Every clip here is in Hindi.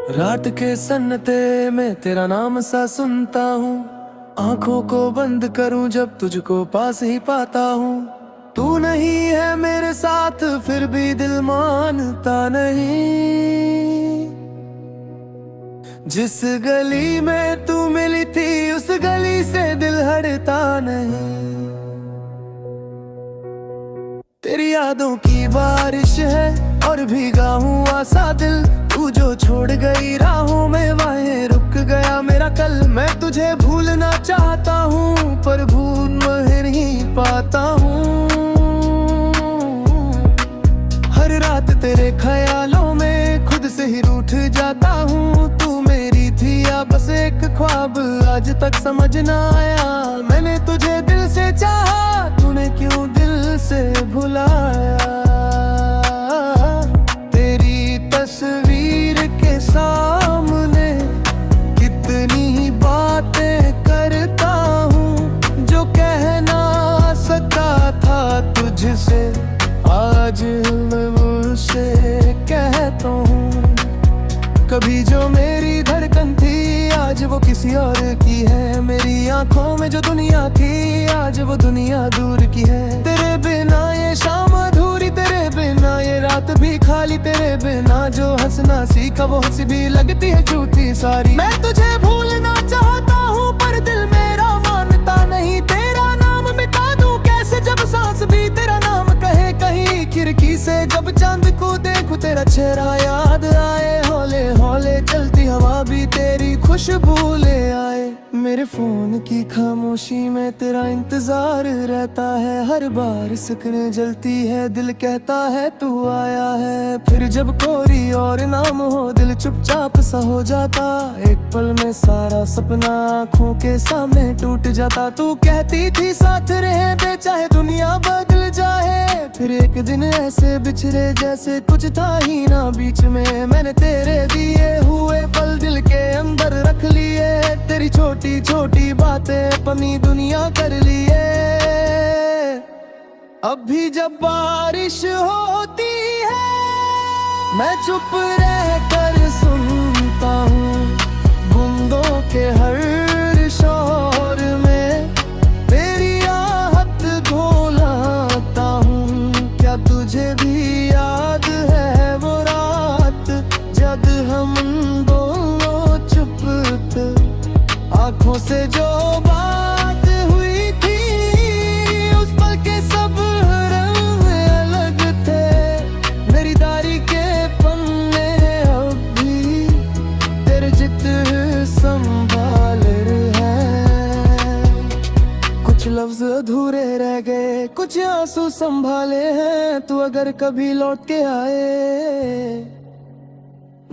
रात के सन्नाटे में तेरा नाम सा सुनता हूँ। आंखों को बंद करूं जब तुझको पास ही पाता हूँ। तू नहीं है मेरे साथ फिर भी दिल मानता नहीं। जिस गली में तू मिली थी उस गली से दिल हटता नहीं। तेरी यादों की बारिश है और भीगा हुआ सा दिल। तू जो छोड़ गई राहों में वहीं रुक गया मेरा कल। मैं तुझे भूलना चाहता हूँ पर भूल नहीं पाता हूँ। हर रात तेरे ख्यालों में खुद से ही रूठ जाता हूँ। तू मेरी थी या बस एक ख्वाब आज तक समझ ना आया। मैंने तुझे दिल से चाहा तूने क्यों दिल से भुलाया। तेरी तस्वीर के सामने कितनी बातें करता हूँ जो कह ना सका था तुझसे आज मैं मुझसे कहता हूँ। कभी जो मेरी धड़कन थी आज वो किसी और की है। मेरी आंखों में जो दुनिया थी आज वो दुनिया दूर की है। तेरे बिना ये शाम अधूरी, तेरे बिना ये रात भी खाली। तेरे बिना जो हंसना सीखा वो हंसी भी लगती है झूठी सारी। मैं तुझे भूलना चाहता हूँ पर दिल मेरा मानता नहीं। तेरा नाम मिटा दूं कैसे जब सांस भी तेरा नाम कहे कहीं खिड़की से। जब चांद को देखूं तेरा चेहरा याद आए। हौले हौले चलती हवा भी तेरी खुशबू ले आए। मेरे फोन की खामोशी में तेरा इंतजार रहता है। हर बार स्क्रीन जलती है दिल कहता है तू आया है। फिर जब कोई और नाम हो दिल चुपचाप सा हो जाता। एक पल में सारा सपना आँखों के सामने टूट जाता। तू कहती थी साथ रहे बे चाहे दुनिया बदल जाए। फिर एक दिन ऐसे बिछड़े जैसे कुछ था ही ना बीच में। मैंने तेरे दिए हुए पल दिल के अंदर रख लिए। तेरी छोटी छोटी बातें अपनी दुनिया कर लिए। अब भी जब बारिश होती है मैं चुप रह कर सुनता हूँ। बूंदों के हर शोर में तेरी आहट ढोलाता हूँ। क्या तुझे भी याद है वो रात जब हम दोनों चुप थे। आँखों से जो बात हुई थी उस पल के सब रंग अलग थे। मेरी डायरी के पन्ने अब भी तेरे जिक्र संभाले हैं। कुछ लफ्ज अधूरे रह गए कुछ आंसू संभाले हैं। तू अगर कभी लौट के आए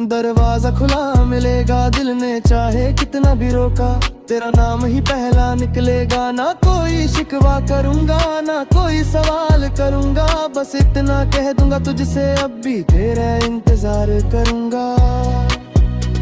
दरवाजा खुला मिलेगा। दिल ने चाहे कितना भी रोका तेरा नाम ही पहला निकलेगा। ना कोई शिकवा करूंगा ना कोई सवाल करूंगा। बस इतना कह दूंगा तुझसे अब भी तेरा इंतजार करूंगा।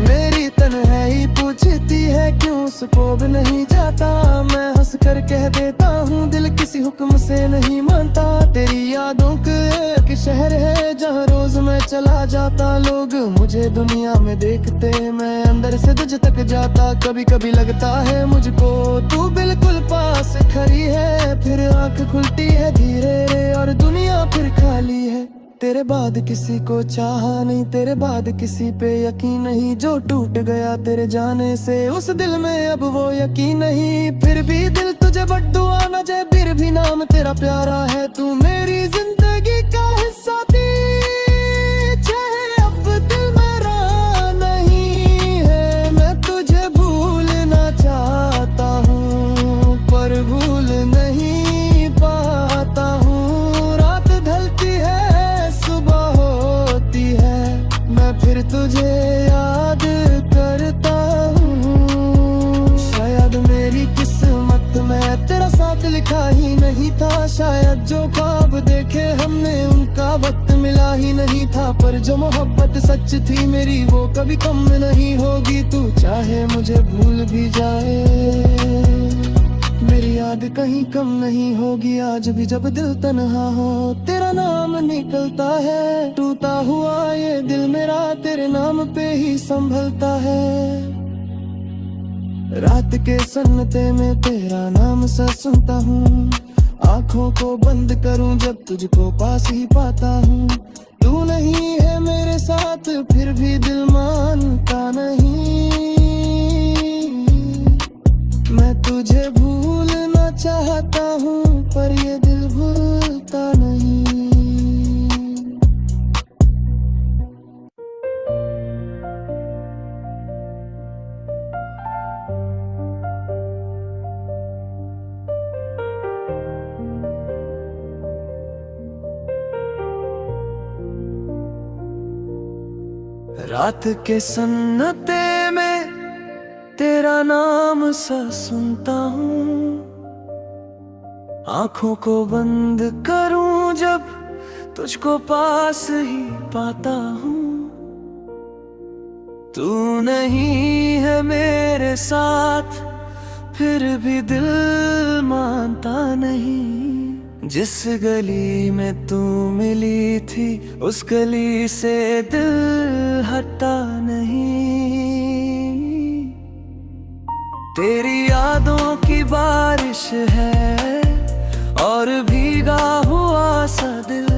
मेरी तन्हाई पूछती है क्यों सुकून नहीं जाता। मैं हंस कर कह देता हूँ दिल किसी हुक्म से नहीं मानता। तेरी यादों का एक शहर है जहाँ रोज मैं चला जाता। लोग मुझे दुनिया में देखते मैं अंदर से तुझ तक जाता। कभी कभी लगता है मुझको तू बिल्कुल पास खड़ी है। फिर आंख खुलती है धीरे और दुनिया फिर खाली है। तेरे बाद किसी को चाहा नहीं तेरे बाद किसी पे यकीन नहीं। जो टूट गया तेरे जाने से उस दिल में अब वो यकीन नहीं। फिर भी दिल तुझे बद्दुआ न जाए फिर भी नाम तेरा प्यारा है। तू मेरी जिंदगी का हिस्सा थी चाहे अब दिल मेरा नहीं है। मैं तुझे भूलना चाहता हूँ पर भूल नहीं पाता हूँ। रात ढलती है सुबह होती है मैं फिर तुझे याद करता हूँ। शायद मेरी किस्मत में तेरा साथ लिखा ही नहीं था। शायद जो ख्वाब देखे हमने उनका वक्त मिला ही नहीं था। पर जो मोहब्बत सच थी मेरी वो कभी कम नहीं होगी। तू चाहे मुझे भूल भी जाए मेरी याद कहीं कम नहीं होगी आज भी जब दिल तन्हा हो। तेरा नाम निकलता है, टूटा हुआ ये दिल मेरा तेरे नाम पे ही संभलता है। रात के सन्नाटे में तेरा नाम सा सुनता हूँ, आँखों को बंद करूं जब तुझको पास ही पाता हूँ। तू नहीं है मेरे साथ फिर भी दिल मानता नहीं, मैं तुझे भूलना चाहता हूँ पर ये दिल भूलता नहीं। रात के सन्नाटे में तेरा नाम सा सुनता हूँ, आँखों को बंद करूं जब तुझको पास ही पाता हूँ। तू नहीं है मेरे साथ फिर भी दिल मानता नहीं। जिस गली में तू मिली थी उस गली से दिल हटा नहीं। तेरी यादों की बारिश है और भीगा हुआ सा दिल,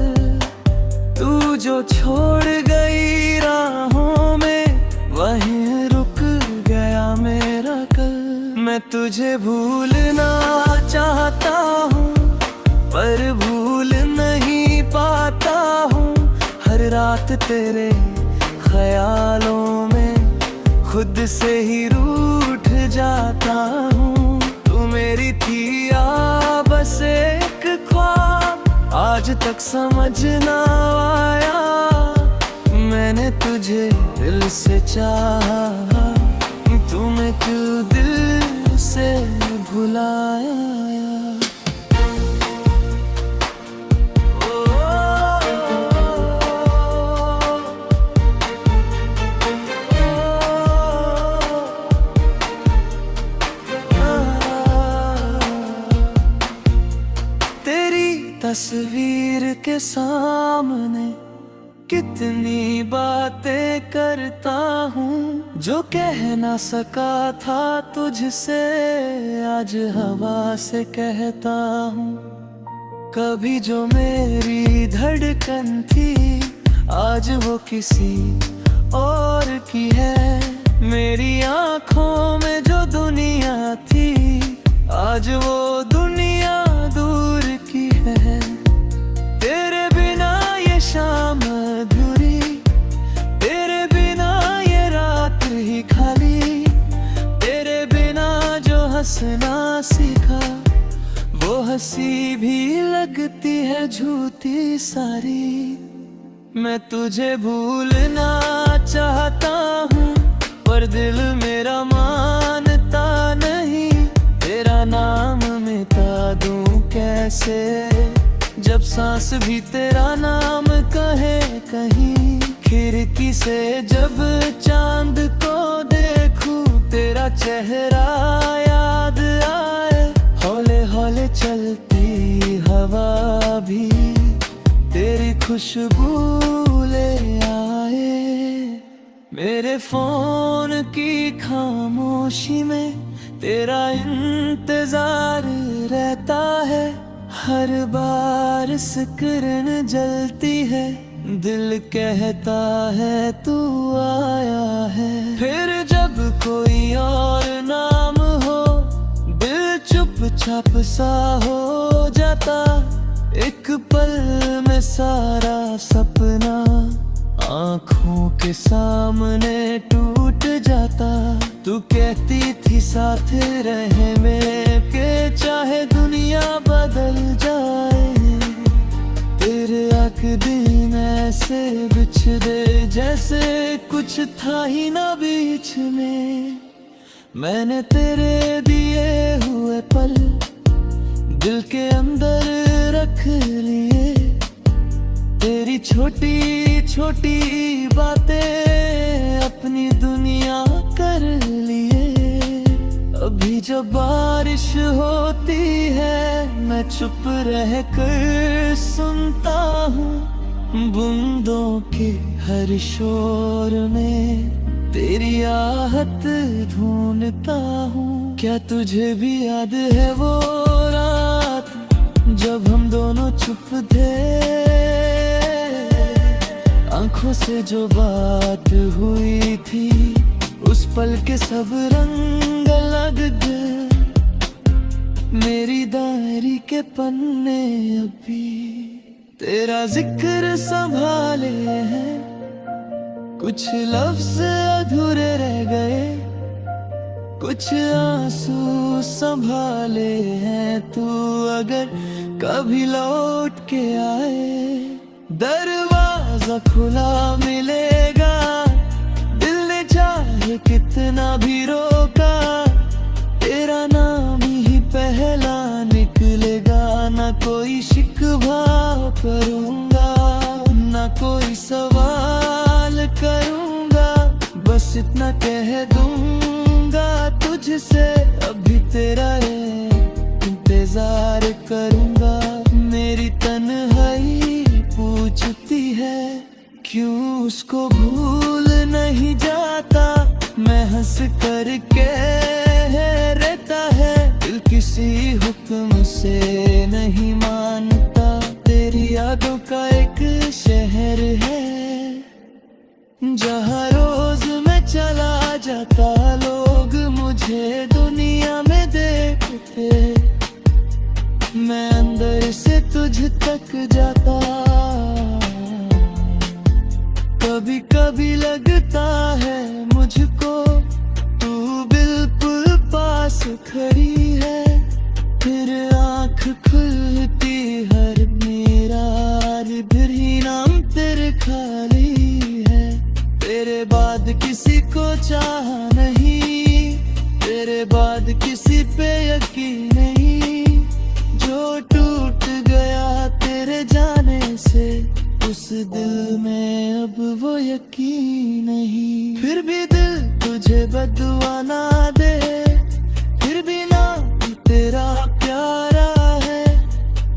तू जो छोड़ गई राहों में वहीं रुक गया मेरा कल। मैं तुझे भूलना चाहता हूँ पर भूल नहीं पाता हूँ। हर रात तेरे ख्यालों में खुद से ही रूठ जाता हूँ। तू मेरी थी या बस एक ख्वाब, आज तक समझ ना आया। मैंने तुझे दिल से चाहा, तुम्हें क्यों दिल से भुलाया। तस्वीर के सामने कितनी बातें करता हूँ, जो कह ना सका था तुझसे आज हवा से कहता हूँ। कभी जो मेरी धड़कन थी आज वो किसी और की है। मेरी आँखों में जो दुनिया थी आज वो दुनिया दूर की है। तेरे बिना ये शाम अधूरी, तेरे बिना ये रात ही खाली। तेरे बिना जो हंसना सीखा वो हंसी भी लगती है झूठी सारी। मैं तुझे भूलना चाहता हूँ पर दिल मेरा मानता नहीं। तेरा नाम मिटा दूं कैसे जब सांस भी तेरा नाम कहे कहीं। खिड़की से जब चांद को देखूं तेरा चेहरा याद आए। हौले हौले चलती हवा भी तेरी खुशबू ले आए। मेरे फोन की खामोशी में तेरा इंतजार रहता है। हर बार स्क्रीन जलती है दिल कहता है तू आया है। फिर जब कोई और नाम हो दिल चुपचाप सा हो जाता। एक पल में सारा सपना आँखों के सामने टूट जाता। तू कहती थी साथ रहे में के चाहे दुनिया बदल जाए। तेरे आँख दिन ऐसे बिछड़े जैसे कुछ था ही ना बीच में। मैंने तेरे दिए हुए पल दिल के अंदर रख लिए। तेरी छोटी छोटी बातें अपनी दुनिया कर लिए। अभी जब बारिश होती है मैं चुप रह कर सुनता हूँ, बूंदों के हर शोर में तेरी आहट ढूंढता हूँ। क्या तुझे भी याद है वो रात जब हम दोनों चुप थे, आंखों से जो बात हुई थी उस पल के सब रंग अलग थे। मेरी डायरी के पन्ने अभी तेरा जिक्र संभाले हैं, कुछ लफ्ज अधूरे रह गए, कुछ आंसू संभाले हैं। तू अगर कभी लौट के आए, दरवाजा खुला मिलेगा, दिल ने चाहे कितना भी रोका, तेरा नाम ही पहला निकलेगा। ना कोई शिकवा करूँगा, ना कोई सवाल करूँगा, बस इतना कह दूँगा तुझसे, अभी तेरा इंतजार करूँगा। मेरी तन्हाई पूछती है क्यों उसको भूल नहीं जाता, मैं हंस कर कह रहता है दिल किसी हुक्म से नहीं मानता। तेरी यादों का एक शहर है जहाँ रोज मैं चला जाता, लोग मुझे दुनिया में देखते, मैं अंदर से तुझ तक जाता। कभी कभी लगता है मुझको तू बिल्कुल पास खड़ी है, फिर आँख खुलती हर मेरा इधर ही नाम तेरे खाली है। तेरे बाद किसी को चाह नहीं, तेरे बाद किसी पे यकीन नहीं, जो टूट गया तेरे जाने से उस दिल में अब वो यकीन नहीं। फिर भी दिल तुझे बदुआ ना दे, फिर भी ना तेरा प्यारा है,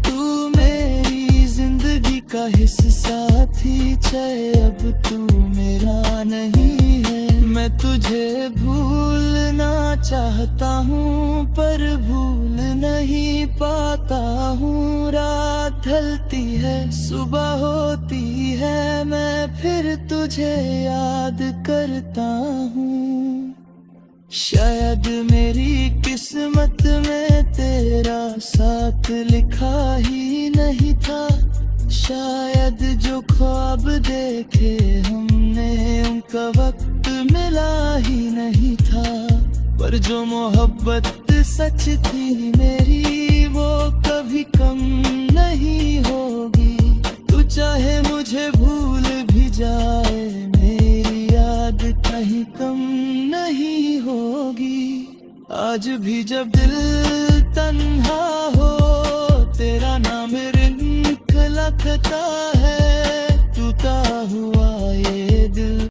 तू मेरी जिंदगी का हिस्सा थी, चाहे अब तू मेरा नहीं है। मैं तुझे भूलना चाहता हूँ पर भूल नहीं पाता हूँ। रात ढलती है सुबह होती है, मैं फिर तुझे याद करता हूँ। शायद मेरी किस्मत में तेरा साथ लिखा ही नहीं था, शायद जो ख्वाब देखे हमने उनका वक्त मिला ही नहीं था, पर जो मोहब्बत सच थी मेरी वो कभी कम नहीं होगी। तू चाहे मुझे भूल भी जाए, मेरी याद कहीं कम नहीं होगी। आज भी जब दिल तन्हा हो, तेरा नाम रिंक लगता है, टूटा हुआ ये दिल